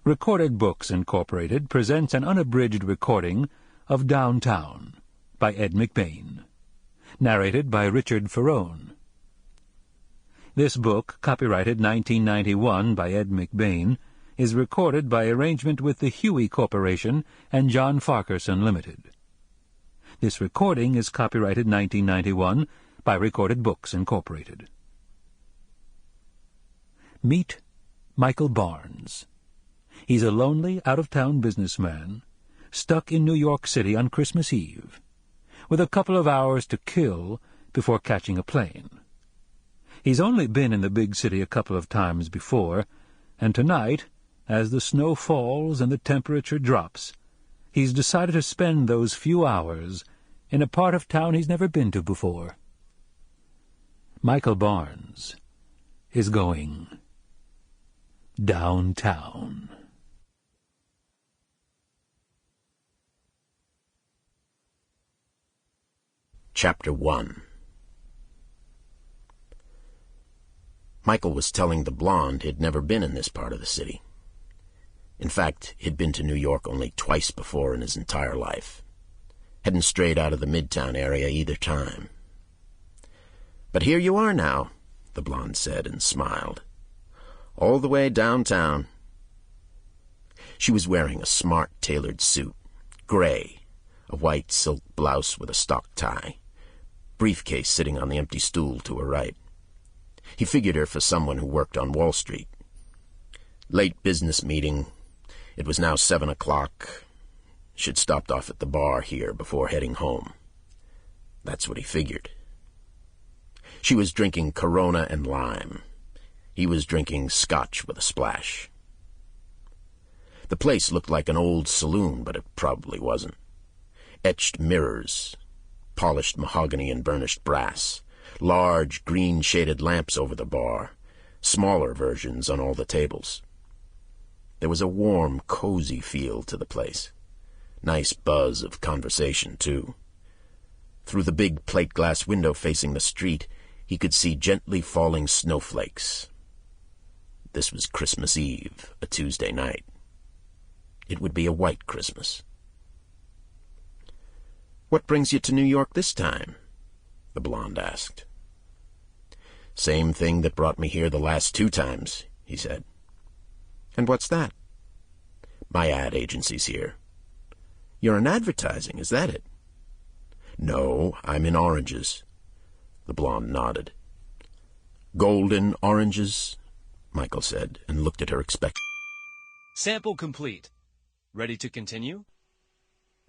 Recorded Books, Incorporated presents an unabridged recording of Downtown by Ed McBain, narrated by Richard Ferrone. This book, copyrighted 1991 by Ed McBain, is recorded by arrangement with the Huey Corporation and John Farquharson Limited. This recording is copyrighted 1991 by Recorded Books, Incorporated. Meet Michael Barnes. He's a lonely, out-of-town businessman, stuck in New York City on Christmas Eve, with a couple of hours to kill before catching a plane. He's only been in the big city a couple of times before, and tonight, as the snow falls and the temperature drops, he's decided to spend those few hours in a part of town he's never been to before. Michael Barnes is going downtown. Chapter 1. Michael was telling the blonde he'd never been in this part of the city. In fact, he'd been to New York only twice before in his entire life. Hadn't strayed out of the Midtown area either time. "But here you are now," the blonde said and smiled. "All the way downtown." She was wearing a smart tailored suit, gray, a white silk blouse with a stock tie, briefcase sitting on the empty stool to her right. He figured her for someone who worked on Wall Street. Late business meeting. It was now 7 o'clock. She'd stopped off at the bar here before heading home. That's what he figured. She was drinking Corona and lime. He was drinking scotch with a splash. The place looked like an old saloon, but it probably wasn't. Etched mirrors, polished mahogany and burnished brass, large green-shaded lamps over the bar, smaller versions on all the tables. There was a warm, cozy feel to the place. Nice buzz of conversation, too. Through the big plate-glass window facing the street, he could see gently falling snowflakes. This was Christmas Eve, a Tuesday night. It would be a white Christmas. "What brings you to New York this time?" the blonde asked. "Same thing that brought me here the last 2 times, he said. "And what's that?" "My ad agency's here." "You're in advertising, is that it?" "No, I'm in oranges." The blonde nodded. "Golden oranges," Michael said, and looked at her expectantly. Sample complete. Ready to continue?